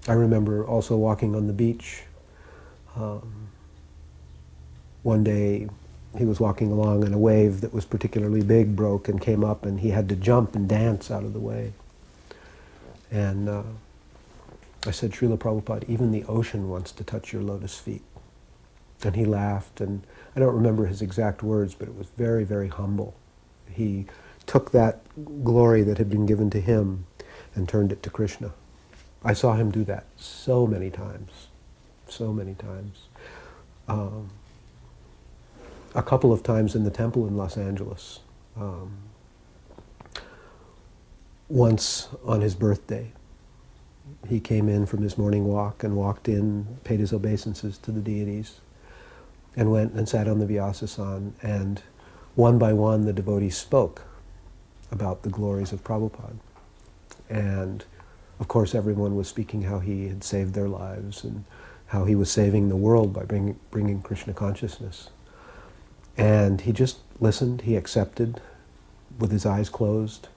I remember also walking on the beach. One day he was walking along and a wave that was particularly big broke and came up and he had to jump and dance out of the way. And I said, Srila Prabhupada, even the ocean wants to touch your lotus feet. And he laughed, and I don't remember his exact words, but it was very, very humble. He took that glory that had been given to him and turned it to Krishna. I saw him do that so many times, so many times. A couple of times in the temple in Los Angeles. Once on his birthday, he came in from his morning walk and walked in, paid his obeisances to the deities, and went and sat on the Vyasasana, and one by one the devotees spoke about the glories of Prabhupada. And of course everyone was speaking how he had saved their lives and how he was saving the world by bringing Krishna consciousness. And he just listened, he accepted with his eyes closed.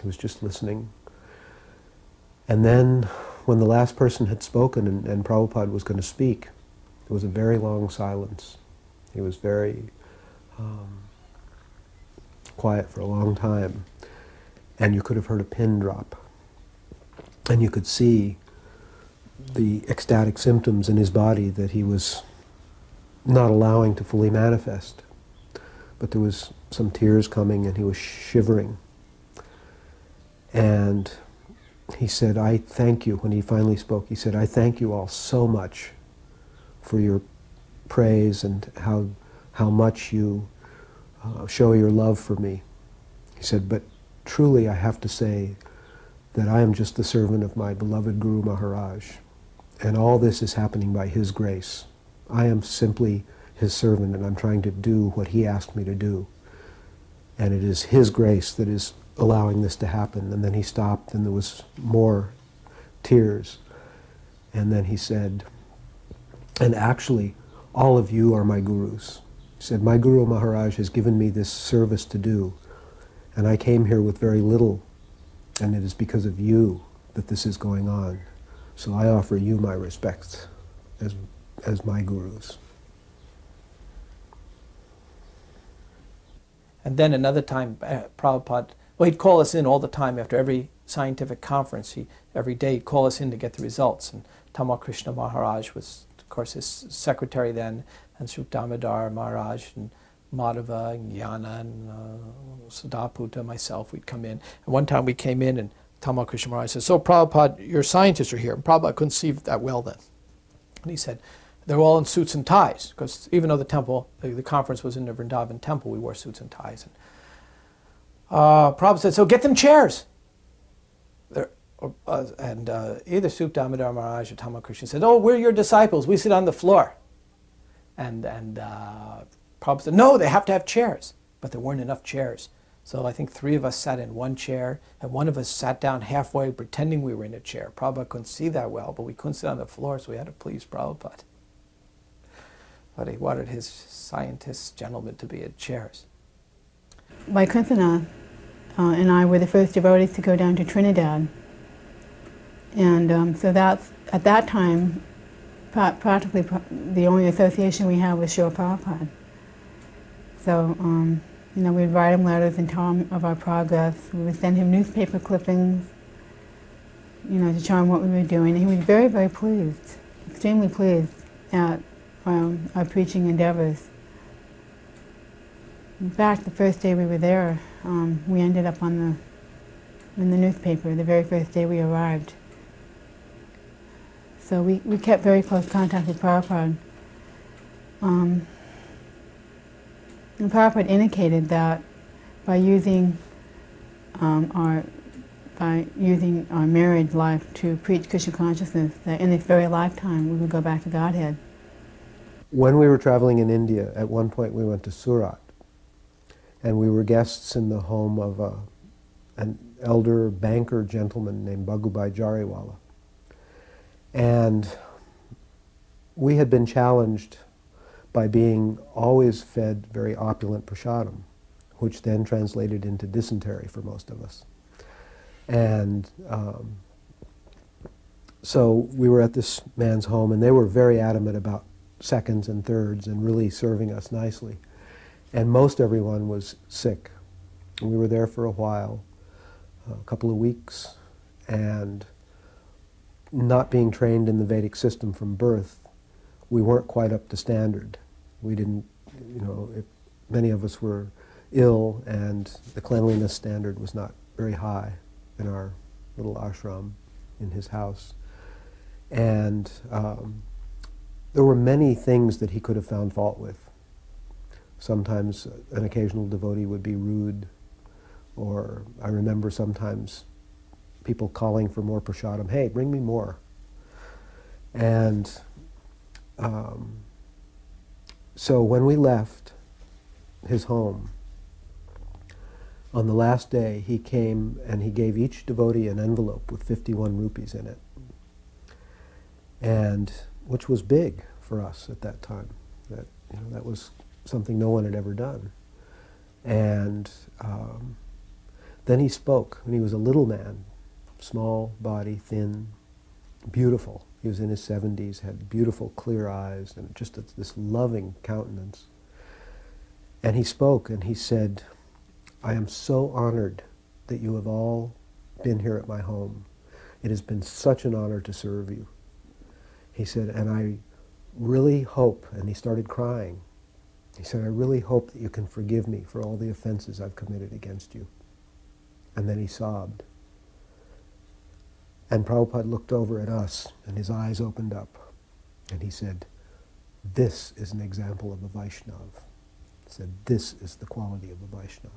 He was just listening. And then when the last person had spoken and Prabhupada was going to speak, there was a very long silence. He was very quiet for a long time. And you could have heard a pin drop. And you could see the ecstatic symptoms in his body that he was not allowing to fully manifest. But there was some tears coming and he was shivering. And he said, I thank you, when he finally spoke, he said, I thank you all so much for your praise and how much you show your love for me. He said, but truly I have to say that I am just the servant of my beloved Guru Maharaj. And all this is happening by his grace. I am simply his servant and I'm trying to do what he asked me to do. And it is his grace that is allowing this to happen. And then he stopped and there was more tears. And then he said, and actually, all of you are my gurus. He said, my Guru Maharaj has given me this service to do. And I came here with very little. And it is because of you that this is going on. So I offer you my respects as my gurus. And then another time, Prabhupada, well, he'd call us in all the time after every scientific conference. Every day he'd call us in to get the results. And Tamal Krishna Maharaj was, of course, his secretary then, and Sri Damodar Maharaj, and Madhava, and Jnana, and Siddhaputa, myself, we'd come in. And one time we came in and Tamal Krishna Maharaj said, so Prabhupada, your scientists are here. And Prabhupada couldn't see that well then. And he said, they're all in suits and ties, because even though the conference was in the Vrindavan temple, we wore suits and ties. And Prabhupada said, so get them chairs. Either Sri Damodar Maharaj or Tamal Krishna said, oh, we're your disciples, we sit on the floor. And Prabhupada said, no, they have to have chairs. But there weren't enough chairs. So I think 3 of us sat in one chair, and one of us sat down halfway pretending we were in a chair. Prabhupada couldn't see that well, but we couldn't sit on the floor, so we had to please Prabhupada. But he wanted his scientists, gentlemen, to be in chairs. Vaikunthanath and I were the first devotees to go down to Trinidad. And so that's, at that time, practically the only association we had was Srila Prabhupada. So, we'd write him letters and tell him of our progress. We would send him newspaper clippings, to show him what we were doing. And he was very, very pleased, extremely pleased at our preaching endeavors. In fact, the first day we were there, we ended up in the newspaper the very first day we arrived. So we kept very close contact with Prabhupada. And Prabhupada indicated that by using our married life to preach Krishna consciousness, that in this very lifetime we would go back to Godhead. When we were traveling in India, at one point we went to Surat, and we were guests in the home of an elder banker gentleman named Bhagubai Jariwala. And we had been challenged by being always fed very opulent prasadam, which then translated into dysentery for most of us. And So we were at this man's home, and they were very adamant about seconds and thirds and really serving us nicely. And most everyone was sick. And we were there for a while, a couple of weeks, and not being trained in the Vedic system from birth, we weren't quite up to standard. We didn't, many of us were ill, and the cleanliness standard was not very high in our little ashram in his house. And there were many things that he could have found fault with. Sometimes an occasional devotee would be rude, or I remember sometimes people calling for more prasadam. Hey, bring me more. And so when we left his home, on the last day he came and he gave each devotee an envelope with 51 rupees in it, and which was big for us at that time. That was something no one had ever done. And then he spoke, and he was a little man, small body, thin, beautiful. He was in his 70s, had beautiful clear eyes, and just this loving countenance. And he spoke, and he said, I am so honored that you have all been here at my home. It has been such an honor to serve you. He said, and I really hope, and he started crying, he said, I really hope that you can forgive me for all the offenses I've committed against you. And then he sobbed. And Prabhupada looked over at us, and his eyes opened up, and he said, this is an example of a Vaishnava. He said, this is the quality of a Vaishnava.